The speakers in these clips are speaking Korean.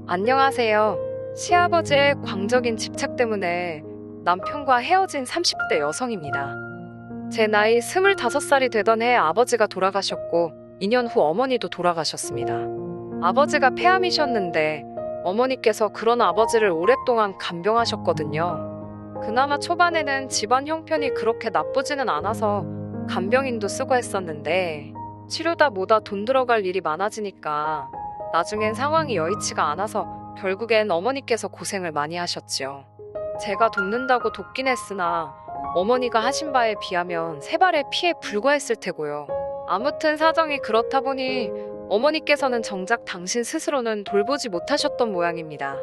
안녕하세요. 시아버지의 광적인 집착 때문에 남편과 헤어진 30대 여성입니다. 제 나이 25살이 되던 해에 아버지가 돌아가셨고 2년 후 어머니도 돌아가셨습니다. 아버지가 폐암이셨는데 어머니께서 그런 아버지를 오랫동안 간병하셨거든요. 그나마 초반에는 집안 형편이 그렇게 나쁘지는 않아서 간병인도 쓰고 했었는데 치료다 뭐다 돈 들어갈 일이 많아지니까 나중엔 상황이 여의치가 않아서 결국엔 어머니께서 고생을 많이 하셨지요. 제가 돕는다고 돕긴 했으나 어머니가 하신 바에 비하면 세 발의 피에 불과했을 테고요. 아무튼 사정이 그렇다 보니 어머니께서는 정작 당신 스스로는 돌보지 못하셨던 모양입니다.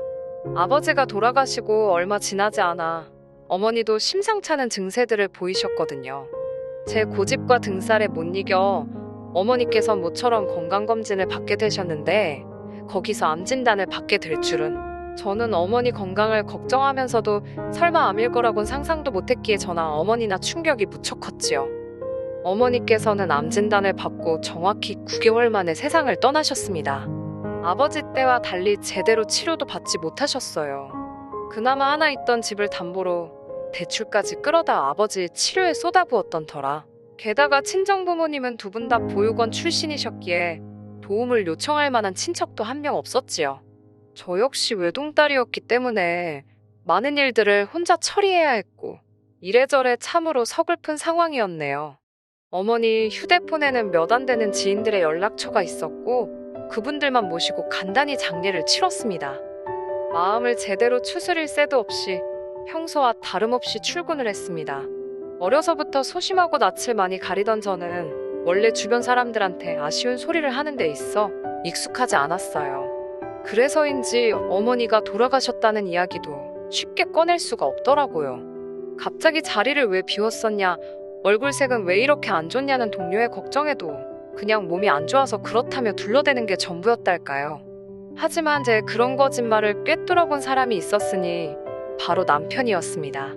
아버지가 돌아가시고 얼마 지나지 않아 어머니도 심상찮은 증세들을 보이셨거든요. 제 고집과 등살에 못 이겨 어머니께서 모처럼 건강검진을 받게 되셨는데 거기서 암 진단을 받게 될 줄은 저는 어머니 건강을 걱정하면서도 설마 암일 거라곤 상상도 못했기에 저나 어머니나 충격이 무척 컸지요. 어머니께서는 암 진단을 받고 정확히 9개월 만에 세상을 떠나셨습니다. 아버지 때와 달리 제대로 치료도 받지 못하셨어요. 그나마 하나 있던 집을 담보로 대출까지 끌어다 아버지 치료에 쏟아부었던 터라. 게다가 친정부모님은 두 분 다 보육원 출신이셨기에 도움을 요청할 만한 친척도 한 명 없었지요. 저 역시 외동딸이었기 때문에 많은 일들을 혼자 처리해야 했고 이래저래 참으로 서글픈 상황이었네요. 어머니 휴대폰에는 몇 안 되는 지인들의 연락처가 있었고 그분들만 모시고 간단히 장례를 치렀습니다. 마음을 제대로 추스릴 새도 없이 평소와 다름없이 출근을 했습니다. 어려서부터 소심하고 낯을 많이 가리던 저는 원래 주변 사람들한테 아쉬운 소리를 하는 데 있어 익숙하지 않았어요. 그래서인지 어머니가 돌아가셨다는 이야기도 쉽게 꺼낼 수가 없더라고요. 갑자기 자리를 왜 비웠었냐, 얼굴색은 왜 이렇게 안 좋냐는 동료의 걱정에도 그냥 몸이 안 좋아서 그렇다며 둘러대는 게 전부였달까요. 하지만 제 그런 거짓말을 꿰뚫어본 사람이 있었으니 바로 남편이었습니다.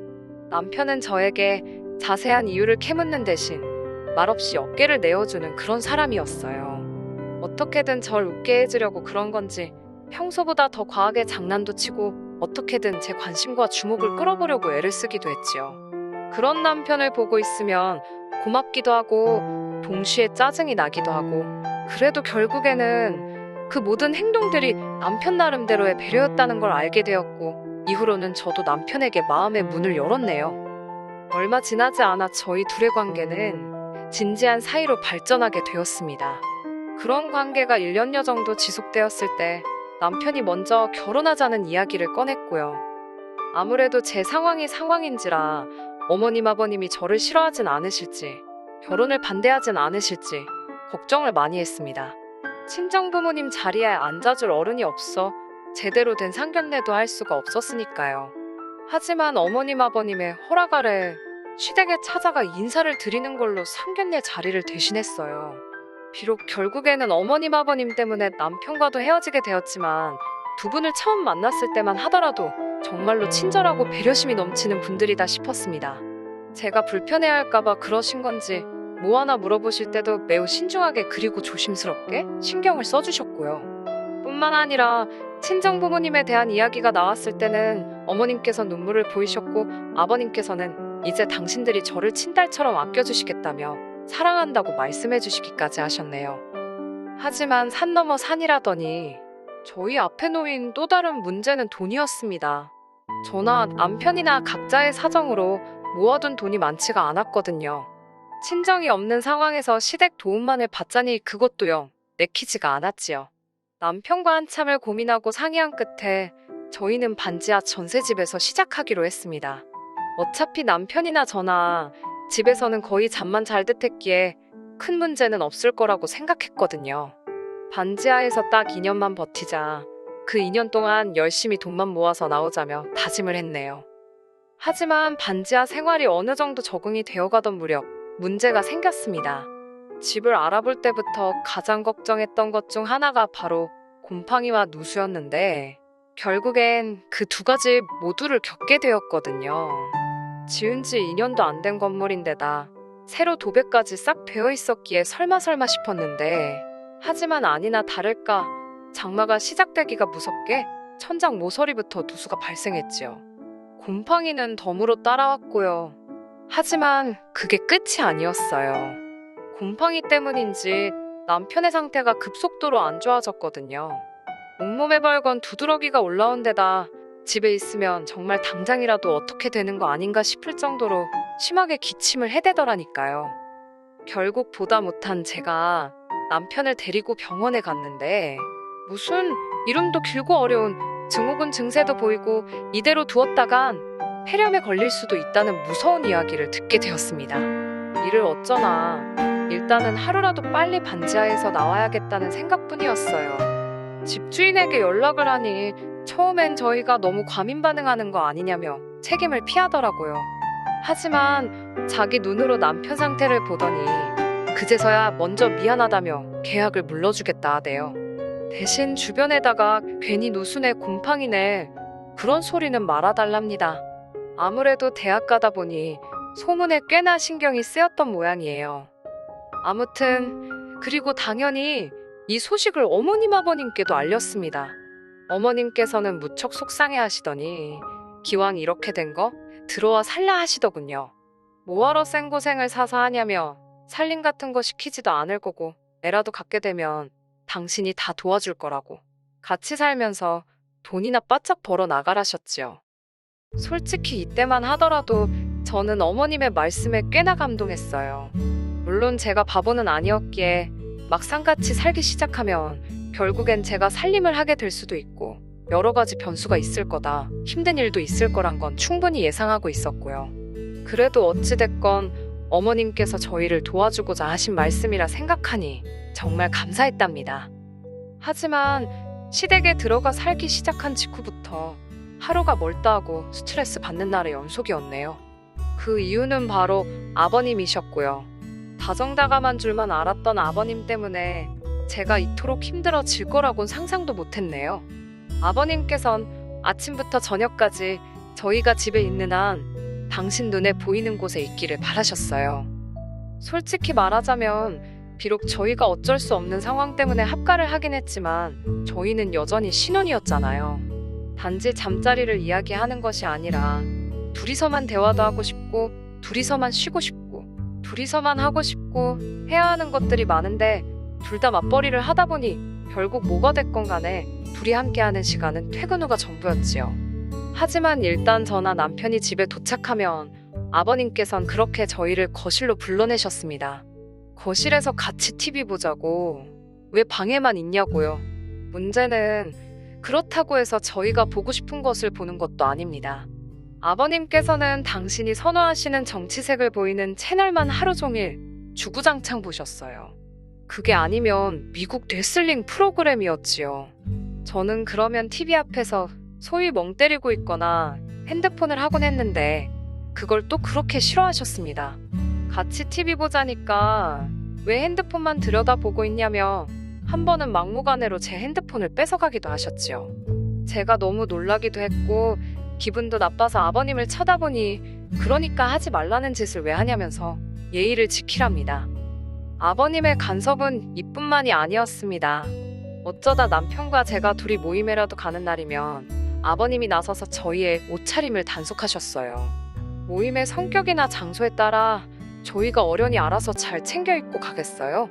남편은 저에게 자세한 이유를 캐묻는 대신 말없이 어깨를 내어주는 그런 사람이었어요. 어떻게든 절 웃게 해주려고 그런 건지 평소보다 더 과하게 장난도 치고 어떻게든 제 관심과 주목을 끌어보려고 애를 쓰기도 했지요. 그런 남편을 보고 있으면 고맙기도 하고 동시에 짜증이 나기도 하고 그래도 결국에는 그 모든 행동들이 남편 나름대로의 배려였다는 걸 알게 되었고 이후로는 저도 남편에게 마음의 문을 열었네요. 얼마 지나지 않아 저희 둘의 관계는 진지한 사이로 발전하게 되었습니다. 그런 관계가 1년여 정도 지속되었을 때 남편이 먼저 결혼하자는 이야기를 꺼냈고요. 아무래도 제 상황이 상황인지라 어머님 아버님이 저를 싫어하진 않으실지 결혼을 반대하진 않으실지 걱정을 많이 했습니다. 친정부모님 자리에 앉아줄 어른이 없어 제대로 된 상견례도 할 수가 없었으니까요. 하지만 어머님 아버님의 허락 아래 시댁에 찾아가 인사를 드리는 걸로 상견례 자리를 대신했어요. 비록 결국에는 어머님 아버님 때문에 남편과도 헤어지게 되었지만 두 분을 처음 만났을 때만 하더라도 정말로 친절하고 배려심이 넘치는 분들이다 싶었습니다. 제가 불편해할까봐 그러신 건지 뭐 하나 물어보실 때도 매우 신중하게 그리고 조심스럽게 신경을 써주셨고요. 뿐만 아니라 친정부모님에 대한 이야기가 나왔을 때는 어머님께서 눈물을 보이셨고 아버님께서는 이제 당신들이 저를 친딸처럼 아껴주시겠다며 사랑한다고 말씀해주시기까지 하셨네요. 하지만 산 넘어 산이라더니 저희 앞에 놓인 또 다른 문제는 돈이었습니다. 저나 남편이나 각자의 사정으로 모아둔 돈이 많지가 않았거든요. 친정이 없는 상황에서 시댁 도움만을 받자니 그것도요, 내키지가 않았지요. 남편과 한참을 고민하고 상의한 끝에 저희는 반지하 전셋집에서 시작하기로 했습니다. 어차피 남편이나 저나 집에서는 거의 잠만 잘 듯했기에 큰 문제는 없을 거라고 생각했거든요. 반지하에서 딱 2년만 버티자 그 2년 동안 열심히 돈만 모아서 나오자며 다짐을 했네요. 하지만 반지하 생활이 어느 정도 적응이 되어가던 무렵 문제가 생겼습니다. 집을 알아볼 때부터 가장 걱정했던 것 중 하나가 바로 곰팡이와 누수였는데 결국엔 그 두 가지 모두를 겪게 되었거든요. 지은 지 2년도 안 된 건물인데다 새로 도배까지 싹 되어 있었기에 설마 싶었는데 하지만 아니나 다를까 장마가 시작되기가 무섭게 천장 모서리부터 누수가 발생했지요. 곰팡이는 덤으로 따라왔고요. 하지만 그게 끝이 아니었어요. 곰팡이 때문인지 남편의 상태가 급속도로 안 좋아졌거든요. 온몸에 벌건 두드러기가 올라온 데다 집에 있으면 정말 당장이라도 어떻게 되는 거 아닌가 싶을 정도로 심하게 기침을 해대더라니까요. 결국 보다 못한 제가 남편을 데리고 병원에 갔는데 무슨 이름도 길고 어려운 증후군 증세도 보이고 이대로 두었다간 폐렴에 걸릴 수도 있다는 무서운 이야기를 듣게 되었습니다. 이를 어쩌나 일단은 하루라도 빨리 반지하에서 나와야겠다는 생각뿐이었어요. 집주인에게 연락을 하니 처음엔 저희가 너무 과민 반응하는 거 아니냐며 책임을 피하더라고요. 하지만 자기 눈으로 남편 상태를 보더니 그제서야 먼저 미안하다며 계약을 물러주겠다 하대요. 대신 주변에다가 괜히 누수네 곰팡이네 그런 소리는 말아달랍니다. 아무래도 대학 가다 보니 소문에 꽤나 신경이 쓰였던 모양이에요. 아무튼 그리고 당연히 이 소식을 어머님 아버님께도 알렸습니다. 어머님께서는 무척 속상해 하시더니 기왕 이렇게 된 거 들어와 살라 하시더군요. 뭐하러 생고생을 사서 하냐며 살림 같은 거 시키지도 않을 거고 애라도 갖게 되면 당신이 다 도와줄 거라고. 같이 살면서 돈이나 바짝 벌어 나가라셨지요. 솔직히 이때만 하더라도 저는 어머님의 말씀에 꽤나 감동했어요. 물론 제가 바보는 아니었기에 막상 같이 살기 시작하면 결국엔 제가 살림을 하게 될 수도 있고 여러 가지 변수가 있을 거다, 힘든 일도 있을 거란 건 충분히 예상하고 있었고요. 그래도 어찌됐건 어머님께서 저희를 도와주고자 하신 말씀이라 생각하니 정말 감사했답니다. 하지만 시댁에 들어가 살기 시작한 직후부터 하루가 멀다 하고 스트레스 받는 날의 연속이었네요. 그 이유는 바로 아버님이셨고요. 다정다감한 줄만 알았던 아버님 때문에 제가 이토록 힘들어질 거라곤 상상도 못했네요. 아버님께선 아침부터 저녁까지 저희가 집에 있는 한 당신 눈에 보이는 곳에 있기를 바라셨어요. 솔직히 말하자면 비록 저희가 어쩔 수 없는 상황 때문에 합가를 하긴 했지만 저희는 여전히 신혼이었잖아요. 단지 잠자리를 이야기하는 것이 아니라 둘이서만 대화도 하고 싶고 둘이서만 쉬고 싶고 둘이서만 하고 싶고 해야 하는 것들이 많은데 둘 다 맞벌이를 하다 보니 결국 뭐가 됐건 간에 둘이 함께하는 시간은 퇴근 후가 전부였지요. 하지만 일단 저나 남편이 집에 도착하면 아버님께선 그렇게 저희를 거실로 불러내셨습니다. 거실에서 같이 TV 보자고. 왜 방에만 있냐고요. 문제는 그렇다고 해서 저희가 보고 싶은 것을 보는 것도 아닙니다. 아버님께서는 당신이 선호하시는 정치색을 보이는 채널만 하루 종일 주구장창 보셨어요. 그게 아니면 미국 레슬링 프로그램이었지요. 저는 그러면 TV 앞에서 소위 멍 때리고 있거나 핸드폰을 하곤 했는데 그걸 또 그렇게 싫어하셨습니다. 같이 TV 보자니까 왜 핸드폰만 들여다보고 있냐며 한 번은 막무가내로 제 핸드폰을 뺏어가기도 하셨지요. 제가 너무 놀라기도 했고 기분도 나빠서 아버님을 쳐다보니 그러니까 하지 말라는 짓을 왜 하냐면서 예의를 지키랍니다. 아버님의 간섭은 이뿐만이 아니었습니다. 어쩌다 남편과 제가 둘이 모임에라도 가는 날이면 아버님이 나서서 저희의 옷차림을 단속하셨어요. 모임의 성격이나 장소에 따라 저희가 어련히 알아서 잘 챙겨 입고 가겠어요.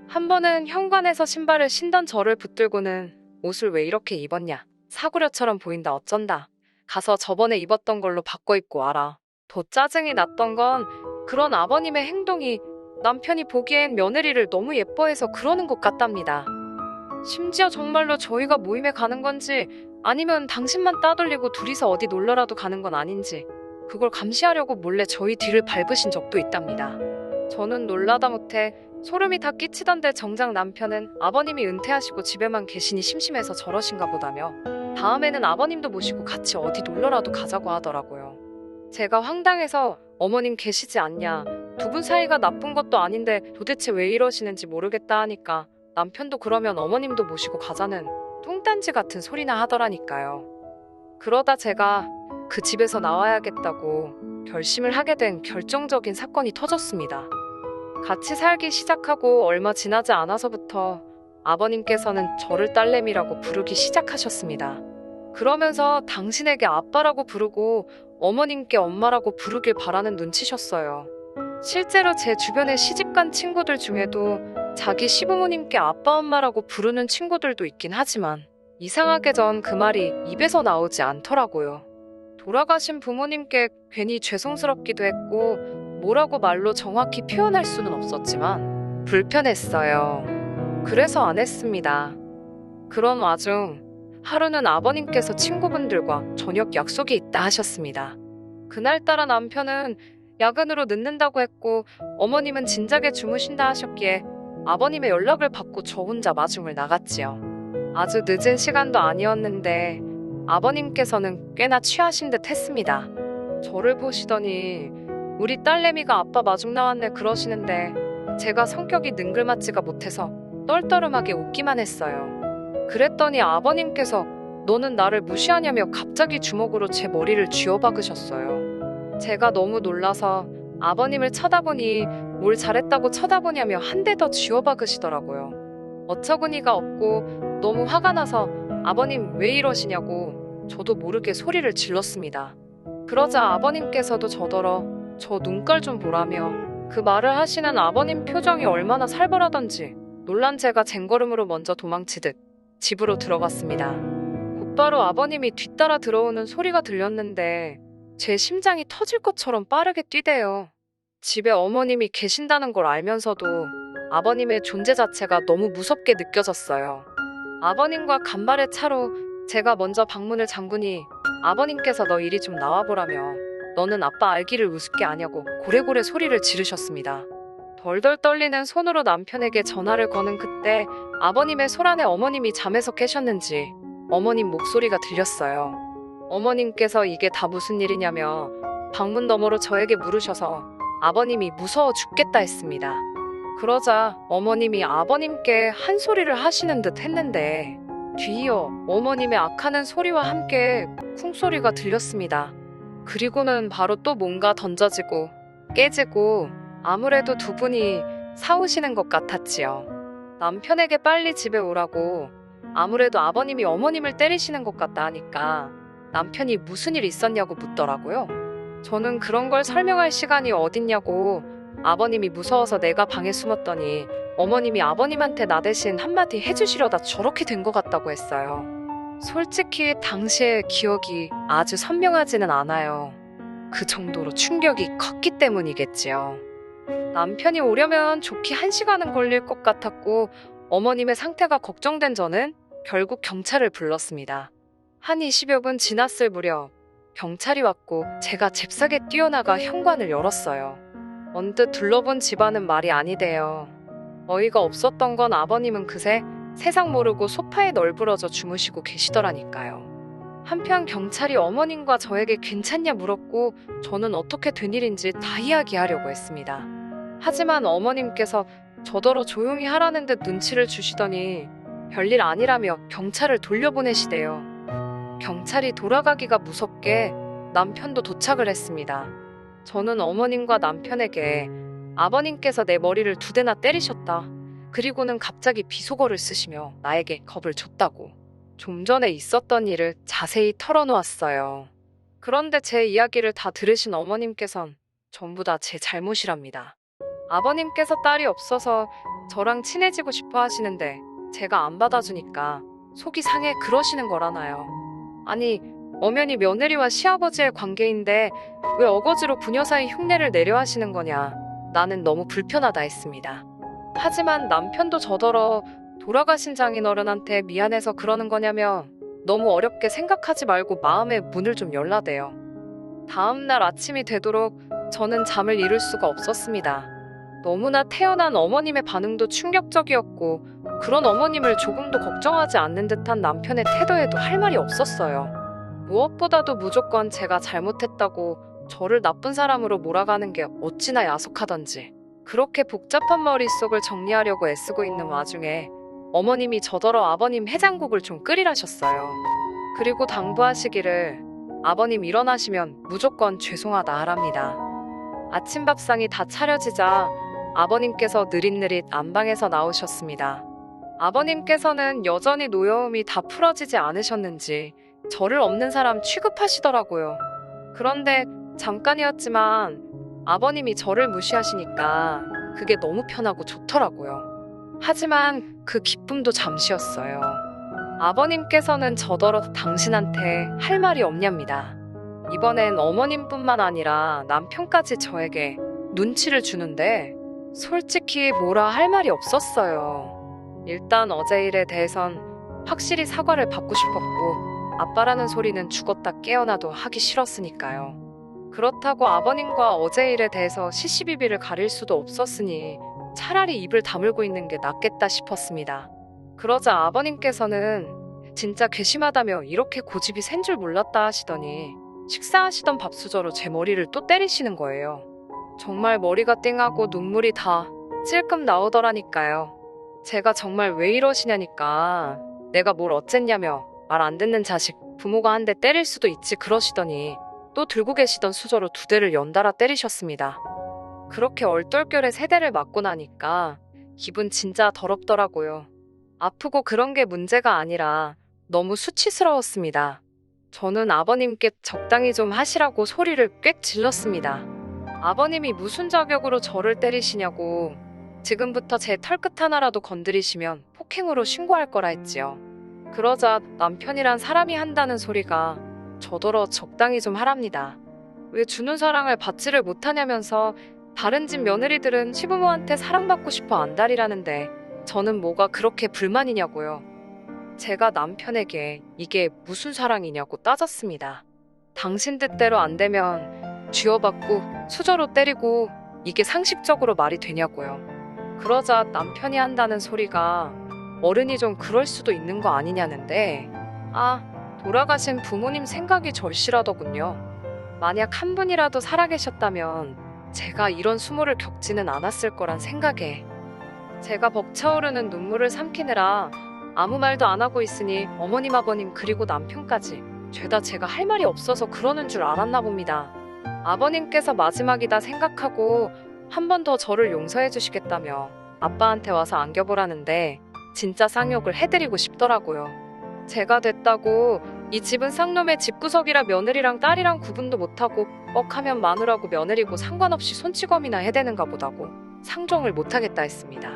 한 번은 현관에서 신발을 신던 저를 붙들고는 옷을 왜 이렇게 입었냐, 사구려처럼 보인다 어쩐다, 가서 저번에 입었던 걸로 바꿔 입고 와라. 더 짜증이 났던 건 그런 아버님의 행동이 남편이 보기엔 며느리를 너무 예뻐해서 그러는 것 같답니다. 심지어 정말로 저희가 모임에 가는 건지 아니면 당신만 따돌리고 둘이서 어디 놀러라도 가는 건 아닌지 그걸 감시하려고 몰래 저희 뒤를 밟으신 적도 있답니다. 저는 놀라다 못해 소름이 다 끼치던데 정작 남편은 아버님이 은퇴하시고 집에만 계시니 심심해서 저러신가 보다며 다음에는 아버님도 모시고 같이 어디 놀러라도 가자고 하더라고요. 제가 황당해서 어머님 계시지 않냐, 두 분 사이가 나쁜 것도 아닌데 도대체 왜 이러시는지 모르겠다 하니까 남편도 그러면 어머님도 모시고 가자는 뚱딴지 같은 소리나 하더라니까요. 그러다 제가 그 집에서 나와야겠다고 결심을 하게 된 결정적인 사건이 터졌습니다. 같이 살기 시작하고 얼마 지나지 않아서부터 아버님께서는 저를 딸내미라고 부르기 시작하셨습니다. 그러면서 당신에게 아빠라고 부르고 어머님께 엄마라고 부르길 바라는 눈치셨어요. 실제로 제 주변의 시집간 친구들 중에도 자기 시부모님께 아빠 엄마라고 부르는 친구들도 있긴 하지만 이상하게 전 그 말이 입에서 나오지 않더라고요. 돌아가신 부모님께 괜히 죄송스럽기도 했고 뭐라고 말로 정확히 표현할 수는 없었지만 불편했어요. 그래서 안 했습니다. 그런 와중 하루는 아버님께서 친구분들과 저녁 약속이 있다 하셨습니다. 그날따라 남편은 야근으로 늦는다고 했고 어머님은 진작에 주무신다 하셨기에 아버님의 연락을 받고 저 혼자 마중을 나갔지요. 아주 늦은 시간도 아니었는데 아버님께서는 꽤나 취하신 듯 했습니다. 저를 보시더니 우리 딸내미가 아빠 마중 나왔네 그러시는데 제가 성격이 능글맞지가 못해서 떨떠름하게 웃기만 했어요. 그랬더니 아버님께서 너는 나를 무시하냐며 갑자기 주먹으로 제 머리를 쥐어박으셨어요. 제가 너무 놀라서 아버님을 쳐다보니 뭘 잘했다고 쳐다보냐며 한 대 더 쥐어박으시더라고요. 어처구니가 없고 너무 화가 나서 아버님 왜 이러시냐고 저도 모르게 소리를 질렀습니다. 그러자 아버님께서도 저더러 저 눈깔 좀 보라며 그 말을 하시는 아버님 표정이 얼마나 살벌하던지 놀란 제가 쟁걸음으로 먼저 도망치듯 집으로 들어갔습니다. 곧바로 아버님이 뒤따라 들어오는 소리가 들렸는데 제 심장이 터질 것처럼 빠르게 뛰대요. 집에 어머님이 계신다는 걸 알면서도 아버님의 존재 자체가 너무 무섭게 느껴졌어요. 아버님과 간발의 차로 제가 먼저 방문을 잠그니 아버님께서 너 이리 좀 나와보라며 너는 아빠 알기를 우습게 아냐고 고래고래 소리를 지르셨습니다. 덜덜 떨리는 손으로 남편에게 전화를 거는 그때 아버님의 소란에 어머님이 잠에서 깨셨는지 어머님 목소리가 들렸어요. 어머님께서 이게 다 무슨 일이냐며 방문 너머로 저에게 물으셔서 아버님이 무서워 죽겠다 했습니다. 그러자 어머님이 아버님께 한 소리를 하시는 듯 했는데 뒤이어 어머님의 악하는 소리와 함께 쿵소리가 들렸습니다. 그리고는 바로 또 뭔가 던져지고 깨지고 아무래도 두 분이 싸우시는 것 같았지요. 남편에게 빨리 집에 오라고 아무래도 아버님이 어머님을 때리시는 것 같다 하니까 남편이 무슨 일 있었냐고 묻더라고요. 저는 그런 걸 설명할 시간이 어딨냐고 아버님이 무서워서 내가 방에 숨었더니 어머님이 아버님한테 나 대신 한마디 해주시려다 저렇게 된 것 같다고 했어요. 솔직히 당시의 기억이 아주 선명하지는 않아요. 그 정도로 충격이 컸기 때문이겠지요. 남편이 오려면 좋게 1시간은 걸릴 것 같았고 어머님의 상태가 걱정된 저는 결국 경찰을 불렀습니다. 한 20여 분 지났을 무렵 경찰이 왔고 제가 잽싸게 뛰어나가 현관을 열었어요. 언뜻 둘러본 집안은 말이 아니대요. 어이가 없었던 건 아버님은 그새 세상 모르고 소파에 널브러져 주무시고 계시더라니까요. 한편 경찰이 어머님과 저에게 괜찮냐 물었고 저는 어떻게 된 일인지 다 이야기하려고 했습니다. 하지만 어머님께서 저더러 조용히 하라는 듯 눈치를 주시더니 별일 아니라며 경찰을 돌려보내시대요. 경찰이 돌아가기가 무섭게 남편도 도착을 했습니다. 저는 어머님과 남편에게 아버님께서 내 머리를 2대나 때리셨다. 그리고는 갑자기 비속어를 쓰시며 나에게 겁을 줬다고 좀 전에 있었던 일을 자세히 털어놓았어요. 그런데 제 이야기를 다 들으신 어머님께선 전부 다 제 잘못이랍니다. 아버님께서 딸이 없어서 저랑 친해지고 싶어 하시는데 제가 안 받아주니까 속이 상해 그러시는 거라나요. 아니 엄연히 며느리와 시아버지의 관계인데 왜 어거지로 부녀 사이 흉내를 내려 하시는 거냐. 나는 너무 불편하다 했습니다. 하지만 남편도 저더러 돌아가신 장인어른한테 미안해서 그러는 거냐며 너무 어렵게 생각하지 말고 마음의 문을 좀 열라대요. 다음날 아침이 되도록 저는 잠을 이룰 수가 없었습니다. 너무나 태어난 어머님의 반응도 충격적이었고 그런 어머님을 조금도 걱정하지 않는 듯한 남편의 태도에도 할 말이 없었어요. 무엇보다도 무조건 제가 잘못했다고 저를 나쁜 사람으로 몰아가는 게 어찌나 야속하던지 그렇게 복잡한 머릿속을 정리하려고 애쓰고 있는 와중에 어머님이 저더러 아버님 해장국을 좀 끓이라셨어요. 그리고 당부하시기를 아버님 일어나시면 무조건 죄송하다 하랍니다. 아침밥상이 다 차려지자 아버님께서 느릿느릿 안방에서 나오셨습니다. 아버님께서는 여전히 노여움이 다 풀어지지 않으셨는지 저를 없는 사람 취급하시더라고요. 그런데 잠깐이었지만 아버님이 저를 무시하시니까 그게 너무 편하고 좋더라고요. 하지만 그 기쁨도 잠시였어요. 아버님께서는 저더러 당신한테 할 말이 없냐입니다. 이번엔 어머님뿐만 아니라 남편까지 저에게 눈치를 주는데 솔직히 뭐라 할 말이 없었어요. 일단 어제 일에 대해선 확실히 사과를 받고 싶었고 아빠라는 소리는 죽었다 깨어나도 하기 싫었으니까요. 그렇다고 아버님과 어제 일에 대해서 시시비비를 가릴 수도 없었으니 차라리 입을 다물고 있는 게 낫겠다 싶었습니다. 그러자 아버님께서는 진짜 괘씸하다며 이렇게 고집이 센 줄 몰랐다 하시더니 식사하시던 밥수저로 제 머리를 또 때리시는 거예요. 정말 머리가 띵하고 눈물이 다 찔끔 나오더라니까요. 제가 정말 왜 이러시냐니까 내가 뭘 어쨌냐며 말 안 듣는 자식 부모가 한 대 때릴 수도 있지 그러시더니 또 들고 계시던 수저로 2대를 연달아 때리셨습니다. 그렇게 얼떨결에 3대를 맞고 나니까 기분 진짜 더럽더라고요. 아프고 그런 게 문제가 아니라 너무 수치스러웠습니다. 저는 아버님께 적당히 좀 하시라고 소리를 꽥 질렀습니다. 아버님이 무슨 자격으로 저를 때리시냐고 지금부터 제 털끝 하나라도 건드리시면 폭행으로 신고할 거라 했지요. 그러자 남편이란 사람이 한다는 소리가 저더러 적당히 좀 하랍니다. 왜 주는 사랑을 받지를 못하냐면서 다른 집 며느리들은 시부모한테 사랑받고 싶어 안달이라는데 저는 뭐가 그렇게 불만이냐고요. 제가 남편에게 이게 무슨 사랑이냐고 따졌습니다. 당신 뜻대로 안 되면 쥐어받고 수저로 때리고 이게 상식적으로 말이 되냐고요. 그러자 남편이 한다는 소리가 어른이 좀 그럴 수도 있는 거 아니냐는데 돌아가신 부모님 생각이 절실하더군요. 만약 한 분이라도 살아계셨다면 제가 이런 수모를 겪지는 않았을 거란 생각에 제가 벅차오르는 눈물을 삼키느라 아무 말도 안 하고 있으니 어머님 아버님 그리고 남편까지 죄다 제가 할 말이 없어서 그러는 줄 알았나 봅니다. 아버님께서 마지막이다 생각하고 한 번 더 저를 용서해 주시겠다며 아빠한테 와서 안겨보라는데 진짜 쌍욕을 해드리고 싶더라고요. 제가 됐다고 이 집은 쌍놈의 집구석이라 며느리랑 딸이랑 구분도 못하고 뻑하면 마누라고 며느리고 상관없이 손찌검이나 해대는가 보다고 상종을 못하겠다 했습니다.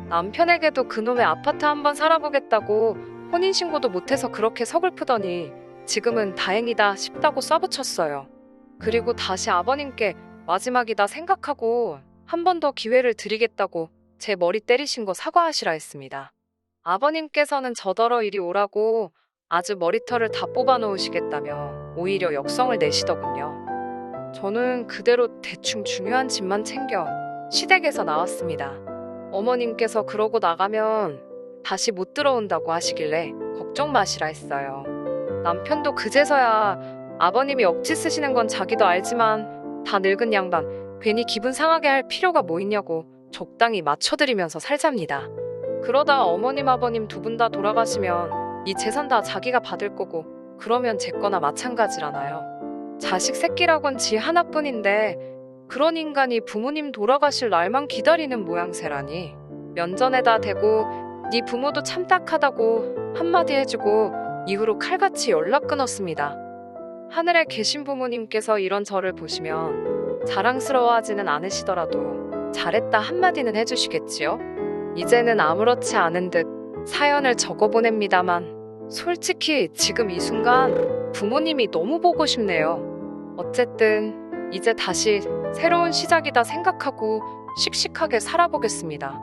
남편에게도 그놈의 아파트 한번 살아보겠다고 혼인신고도 못해서 그렇게 서글프더니 지금은 다행이다 싶다고 쏴붙였어요. 그리고 다시 아버님께 마지막이다 생각하고 한 번 더 기회를 드리겠다고 제 머리 때리신 거 사과하시라 했습니다. 아버님께서는 저더러 이리 오라고 아주 머리털을 다 뽑아놓으시겠다며 오히려 역성을 내시더군요. 저는 그대로 대충 중요한 집만 챙겨 시댁에서 나왔습니다. 어머님께서 그러고 나가면 다시 못 들어온다고 하시길래 걱정 마시라 했어요. 남편도 그제서야 아버님이 억지 쓰시는 건 자기도 알지만 다 늙은 양반 괜히 기분 상하게 할 필요가 뭐 있냐고 적당히 맞춰드리면서 살잡니다. 그러다 어머님 아버님 2분 다 돌아가시면 이 재산 다 자기가 받을 거고 그러면 제 거나 마찬가지라나요. 자식 새끼라곤 지 하나뿐인데 그런 인간이 부모님 돌아가실 날만 기다리는 모양새라니. 면전에다 대고 네 부모도 참 딱하다고 한마디 해주고 이후로 칼같이 연락 끊었습니다. 하늘에 계신 부모님께서 이런 저를 보시면 자랑스러워하지는 않으시더라도 잘했다 한마디는 해주시겠지요? 이제는 아무렇지 않은 듯 사연을 적어보냅니다만 솔직히 지금 이 순간 부모님이 너무 보고 싶네요. 어쨌든 이제 다시 새로운 시작이다 생각하고 씩씩하게 살아보겠습니다.